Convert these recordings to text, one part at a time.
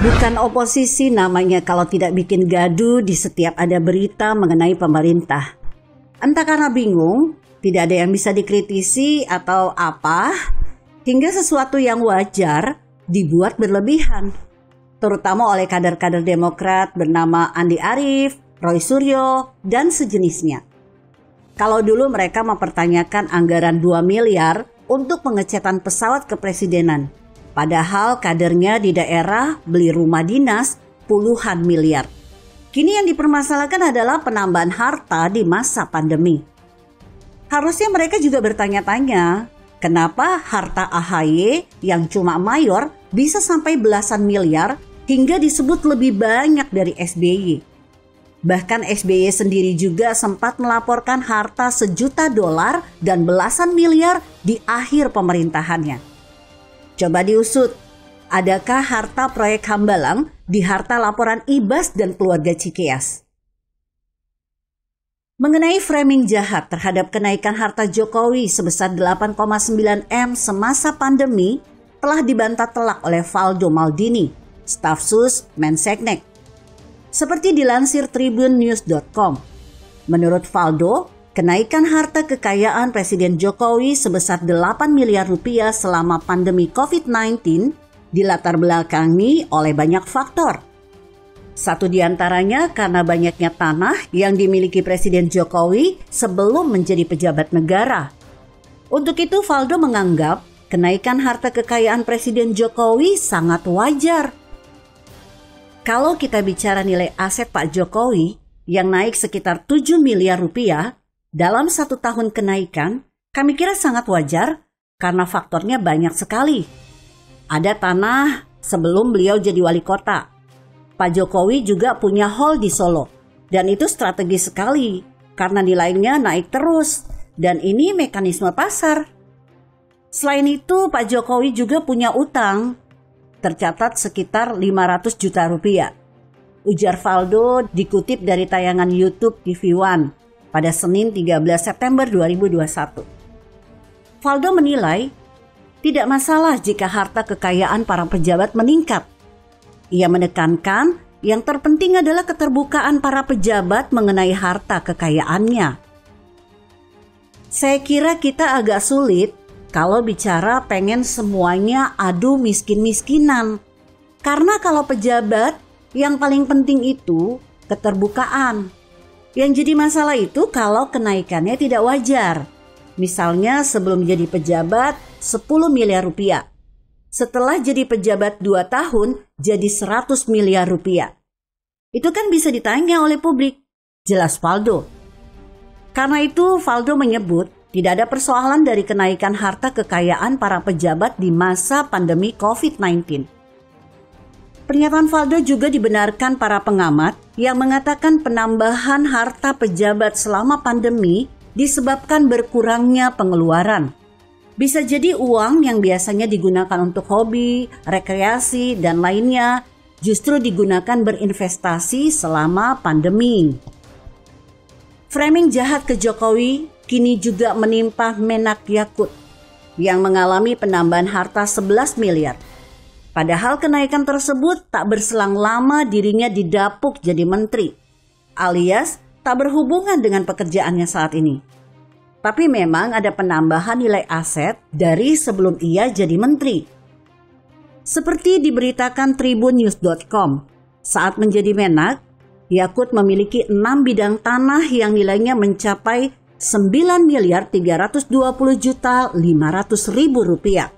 Bukan oposisi namanya kalau tidak bikin gaduh di setiap ada berita mengenai pemerintah. Entah karena bingung, tidak ada yang bisa dikritisi atau apa, hingga sesuatu yang wajar dibuat berlebihan. Terutama oleh kader-kader Demokrat bernama Andi Arief, Roy Suryo, dan sejenisnya. Kalau dulu mereka mempertanyakan anggaran 2 miliar untuk pengecetan pesawat kepresidenan. Padahal kadernya di daerah beli rumah dinas puluhan miliar. Kini yang dipermasalahkan adalah penambahan harta di masa pandemi. Harusnya mereka juga bertanya-tanya, kenapa harta AHY yang cuma mayor bisa sampai belasan miliar hingga disebut lebih banyak dari SBY. Bahkan SBY sendiri juga sempat melaporkan harta $1 juta dan belasan miliar di akhir pemerintahannya. Coba diusut, adakah harta proyek Hambalang di harta laporan Ibas dan keluarga Cikeas? Mengenai framing jahat terhadap kenaikan harta Jokowi sebesar 8,9 M semasa pandemi telah dibantah telak oleh Valdo Maldini, staf sus Menseknek. Seperti dilansir tribunnews.com, menurut Valdo, kenaikan harta kekayaan Presiden Jokowi sebesar 8 miliar rupiah selama pandemi COVID-19 dilatar belakangi oleh banyak faktor. Satu diantaranya karena banyaknya tanah yang dimiliki Presiden Jokowi sebelum menjadi pejabat negara. Untuk itu Valdo menganggap kenaikan harta kekayaan Presiden Jokowi sangat wajar. Kalau kita bicara nilai aset Pak Jokowi yang naik sekitar 7 miliar rupiah, dalam 1 tahun kenaikan, kami kira sangat wajar karena faktornya banyak sekali. Ada tanah sebelum beliau jadi wali kota. Pak Jokowi juga punya hall di Solo. Dan itu strategis sekali karena nilainya naik terus. Dan ini mekanisme pasar. Selain itu, Pak Jokowi juga punya utang. Tercatat sekitar 500 juta rupiah. Ujar Valdo dikutip dari tayangan YouTube TV One pada Senin 13 September 2021. Valdo menilai tidak masalah jika harta kekayaan para pejabat meningkat. Ia menekankan yang terpenting adalah keterbukaan para pejabat mengenai harta kekayaannya. Saya kira kita agak sulit kalau bicara pengen semuanya adu miskin-miskinan. Karena kalau pejabat yang paling penting itu keterbukaan. Yang jadi masalah itu kalau kenaikannya tidak wajar. Misalnya sebelum jadi pejabat 10 miliar rupiah. Setelah jadi pejabat 2 tahun jadi 100 miliar rupiah. Itu kan bisa ditanya oleh publik. Jelas Valdo. Karena itu Valdo menyebut tidak ada persoalan dari kenaikan harta kekayaan para pejabat di masa pandemi COVID-19. Pernyataan Valdo juga dibenarkan para pengamat yang mengatakan penambahan harta pejabat selama pandemi disebabkan berkurangnya pengeluaran. Bisa jadi uang yang biasanya digunakan untuk hobi, rekreasi, dan lainnya justru digunakan berinvestasi selama pandemi. Framing jahat ke Jokowi kini juga menimpa Menak Yakut yang mengalami penambahan harta 11 miliar. Padahal kenaikan tersebut tak berselang lama dirinya didapuk jadi menteri, alias tak berhubungan dengan pekerjaannya saat ini. Tapi memang ada penambahan nilai aset dari sebelum ia jadi menteri. Seperti diberitakan tribunnews.com, saat menjadi Menak, Yakut memiliki 6 bidang tanah yang nilainya mencapai 9.320.500.000 rupiah.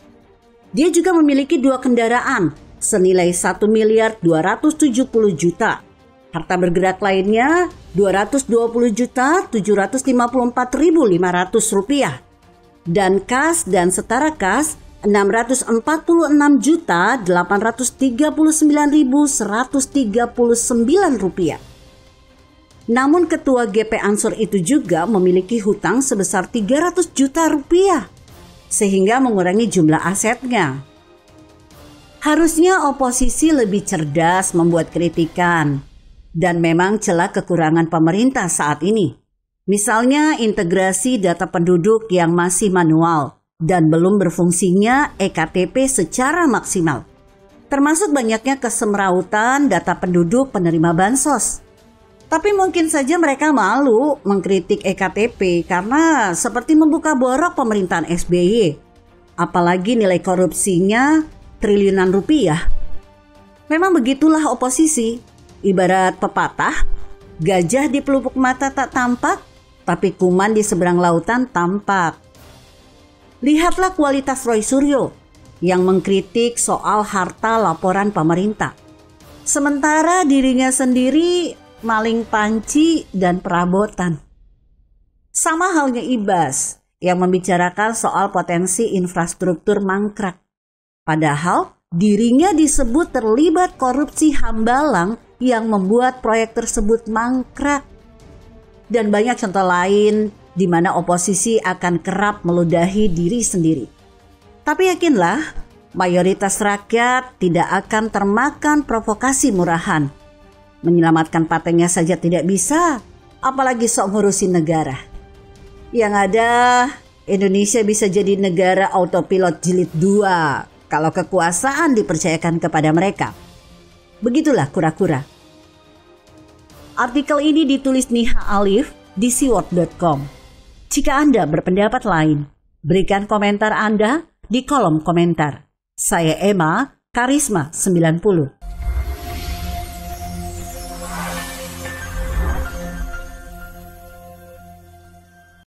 Dia juga memiliki 2 kendaraan senilai 1.270.000.000. Harta bergerak lainnya 220.754.500 rupiah. Dan kas dan setara kas 646.839.139 rupiah. Namun ketua GP Ansor itu juga memiliki hutang sebesar 300 juta rupiah. Sehingga mengurangi jumlah asetnya. Harusnya oposisi lebih cerdas membuat kritikan. Dan memang celah kekurangan pemerintah saat ini. Misalnya integrasi data penduduk yang masih manual dan belum berfungsinya EKTP secara maksimal. termasuk banyaknya kesemrautan data penduduk penerima bansos. Tapi mungkin saja mereka malu mengkritik EKTP karena seperti membuka borok pemerintahan SBY. Apalagi nilai korupsinya triliunan rupiah. Memang begitulah oposisi, ibarat pepatah, gajah di pelupuk mata tak tampak, tapi kuman di seberang lautan tampak. Lihatlah kualitas Roy Suryo yang mengkritik soal harta laporan pemerintah. Sementara dirinya sendiri maling panci dan perabotan. Sama halnya Ibas yang membicarakan soal potensi infrastruktur mangkrak. Padahal dirinya disebut terlibat korupsi Hambalang yang membuat proyek tersebut mangkrak. Dan banyak contoh lain di mana oposisi akan kerap meludahi diri sendiri. Tapi yakinlah, mayoritas rakyat tidak akan termakan provokasi murahan. Menyelamatkan partainya saja tidak bisa, apalagi sok ngurusin negara. Yang ada, Indonesia bisa jadi negara autopilot jilid 2 kalau kekuasaan dipercayakan kepada mereka. Begitulah kura-kura. Artikel ini ditulis Niha Alif di siword.com. Jika Anda berpendapat lain, berikan komentar Anda di kolom komentar. Saya Emma, Karisma 90.